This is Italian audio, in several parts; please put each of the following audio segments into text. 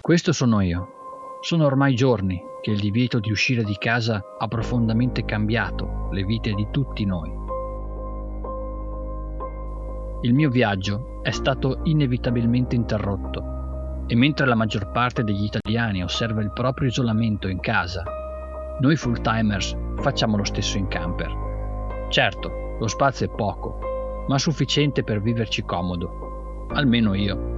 Questo sono io. Sono ormai giorni che il divieto di uscire di casa ha profondamente cambiato le vite di tutti noi. Il mio viaggio è stato inevitabilmente interrotto e mentre la maggior parte degli italiani osserva il proprio isolamento in casa, noi full-timers facciamo lo stesso in camper. Certo, lo spazio è poco, ma sufficiente per viverci comodo, almeno io.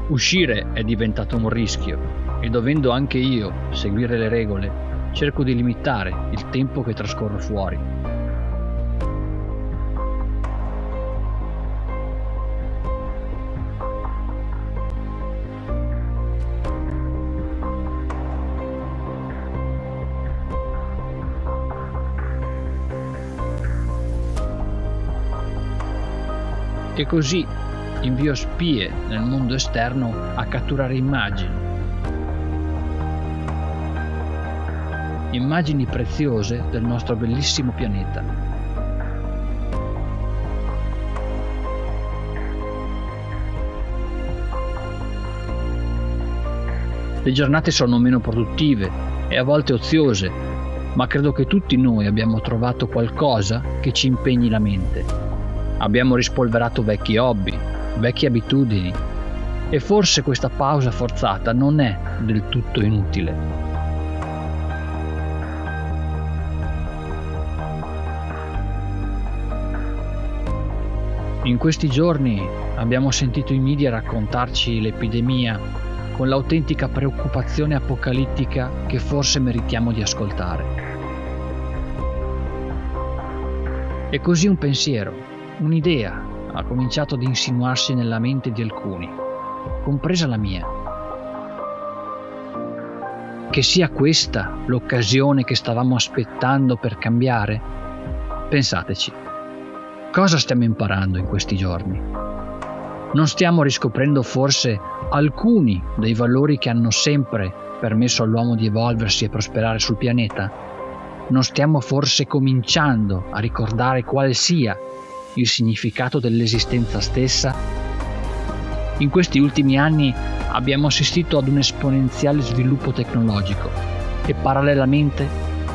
Uscire è diventato un rischio e dovendo anche io seguire le regole, cerco di limitare il tempo che trascorro fuori. E così invio spie nel mondo esterno a catturare immagini preziose del nostro bellissimo pianeta. Le giornate sono meno produttive e a volte oziose, ma credo che tutti noi abbiamo trovato qualcosa che ci impegni la mente. Abbiamo rispolverato vecchi hobby, vecchie abitudini e forse questa pausa forzata non è del tutto inutile. In questi giorni abbiamo sentito i media raccontarci l'epidemia con l'autentica preoccupazione apocalittica che forse meritiamo di ascoltare. E così un pensiero, un'idea ha cominciato ad insinuarsi nella mente di alcuni, compresa la mia. Che sia questa l'occasione che stavamo aspettando per cambiare? Pensateci, cosa stiamo imparando in questi giorni? Non stiamo riscoprendo forse alcuni dei valori che hanno sempre permesso all'uomo di evolversi e prosperare sul pianeta? Non stiamo forse cominciando a ricordare quale sia il significato dell'esistenza stessa? In questi ultimi anni abbiamo assistito ad un esponenziale sviluppo tecnologico e parallelamente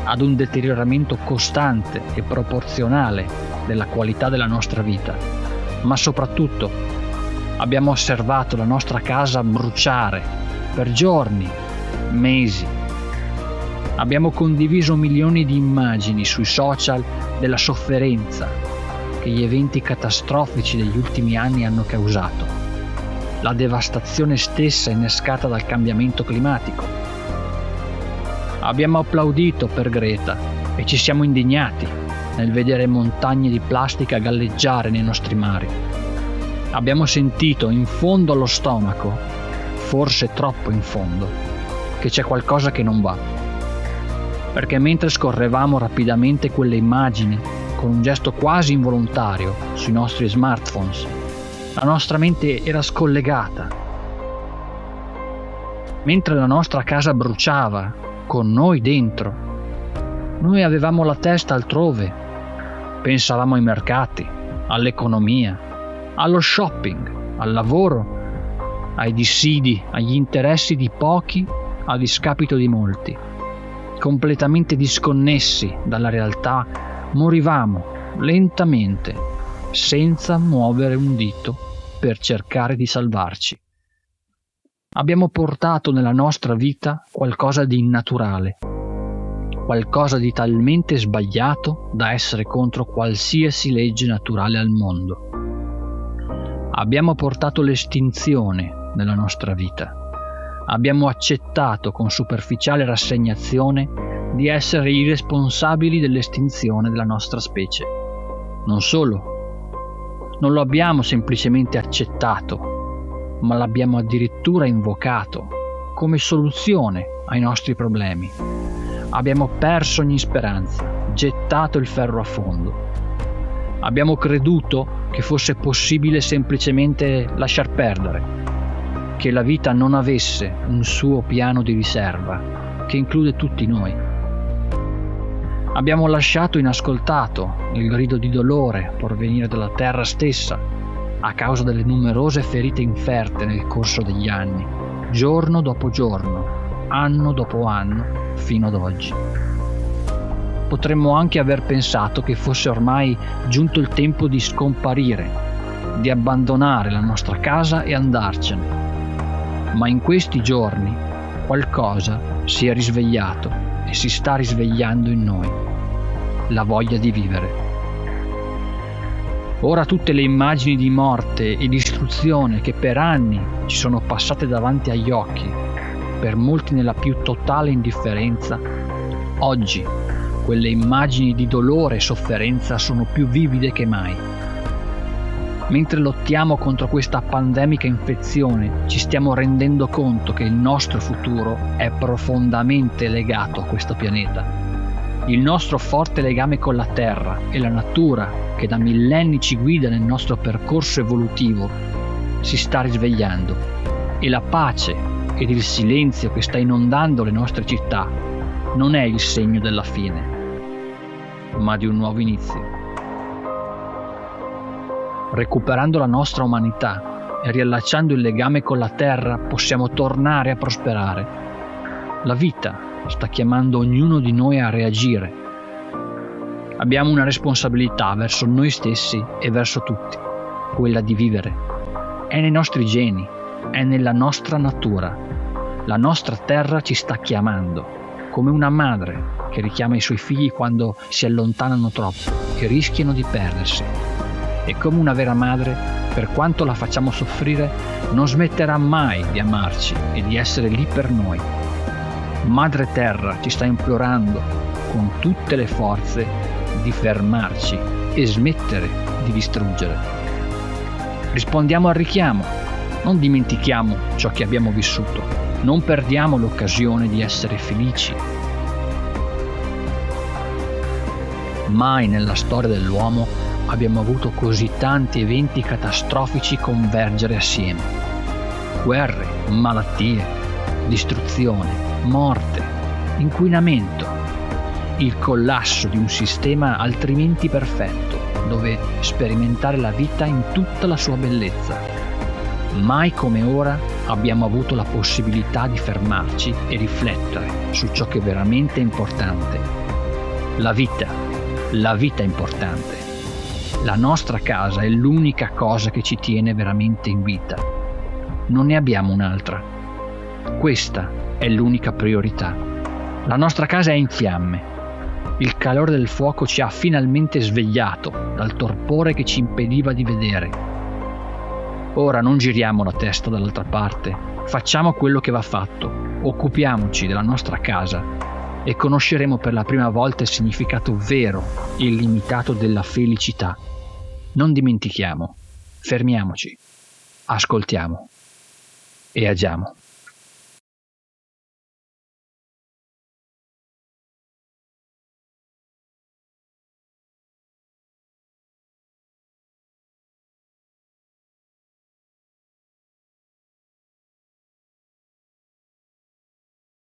ad un deterioramento costante e proporzionale della qualità della nostra vita, ma soprattutto abbiamo osservato la nostra casa bruciare per giorni, mesi. Abbiamo condiviso milioni di immagini sui social della sofferenza che gli eventi catastrofici degli ultimi anni hanno causato, la devastazione stessa innescata dal cambiamento climatico. Abbiamo applaudito per Greta e ci siamo indignati nel vedere montagne di plastica galleggiare nei nostri mari. Abbiamo sentito in fondo allo stomaco, forse troppo in fondo, che c'è qualcosa che non va. Perché mentre scorrevamo rapidamente quelle immagini, con un gesto quasi involontario sui nostri smartphones, la nostra mente era scollegata. Mentre la nostra casa bruciava, con noi dentro, noi avevamo la testa altrove. Pensavamo ai mercati, all'economia, allo shopping, al lavoro, ai dissidi, agli interessi di pochi a discapito di molti. Completamente disconnessi dalla realtà, morivamo lentamente, senza muovere un dito per cercare di salvarci. Abbiamo portato nella nostra vita qualcosa di innaturale, qualcosa di talmente sbagliato da essere contro qualsiasi legge naturale al mondo. Abbiamo portato l'estinzione nella nostra vita. Abbiamo accettato con superficiale rassegnazione di essere i responsabili dell'estinzione della nostra specie. Non solo, non lo abbiamo semplicemente accettato, ma l'abbiamo addirittura invocato come soluzione ai nostri problemi. Abbiamo perso ogni speranza, gettato il ferro a fondo. Abbiamo creduto che fosse possibile semplicemente lasciar perdere, che la vita non avesse un suo piano di riserva che include tutti noi. Abbiamo lasciato inascoltato il grido di dolore provenire dalla terra stessa a causa delle numerose ferite inferte nel corso degli anni, giorno dopo giorno, anno dopo anno, fino ad oggi. Potremmo anche aver pensato che fosse ormai giunto il tempo di scomparire, di abbandonare la nostra casa e andarcene. Ma in questi giorni qualcosa si è risvegliato e si sta risvegliando in noi: la voglia di vivere. Ora tutte le immagini di morte e distruzione che per anni ci sono passate davanti agli occhi, per molti nella più totale indifferenza, oggi quelle immagini di dolore e sofferenza sono più vivide che mai. Mentre lottiamo contro questa pandemica infezione, ci stiamo rendendo conto che il nostro futuro è profondamente legato a questo pianeta. Il nostro forte legame con la Terra e la natura, che da millenni ci guida nel nostro percorso evolutivo, si sta risvegliando, e la pace ed il silenzio che sta inondando le nostre città non è il segno della fine, ma di un nuovo inizio. Recuperando la nostra umanità e riallacciando il legame con la terra, possiamo tornare a prosperare. La vita sta chiamando ognuno di noi a reagire. Abbiamo una responsabilità verso noi stessi e verso tutti, quella di vivere. È nei nostri geni, è nella nostra natura. La nostra terra ci sta chiamando, come una madre che richiama i suoi figli quando si allontanano troppo e rischiano di perdersi. E come una vera madre, per quanto la facciamo soffrire, non smetterà mai di amarci e di essere lì per noi. Madre Terra ci sta implorando con tutte le forze di fermarci e smettere di distruggere. Rispondiamo al richiamo, non dimentichiamo ciò che abbiamo vissuto, non perdiamo l'occasione di essere felici. Mai nella storia dell'uomo abbiamo avuto così tanti eventi catastrofici convergere assieme. Guerre, malattie, distruzione, morte, inquinamento, il collasso di un sistema altrimenti perfetto, dove sperimentare la vita in tutta la sua bellezza. Mai come ora abbiamo avuto la possibilità di fermarci e riflettere su ciò che veramente è importante. La vita è importante. La nostra casa è l'unica cosa che ci tiene veramente in vita. Non ne abbiamo un'altra. Questa è l'unica priorità. La nostra casa è in fiamme. Il calore del fuoco ci ha finalmente svegliato dal torpore che ci impediva di vedere. Ora non giriamo la testa dall'altra parte, facciamo quello che va fatto, occupiamoci della nostra casa e conosceremo per la prima volta il significato vero e illimitato della felicità. Non dimentichiamo, fermiamoci, ascoltiamo e agiamo.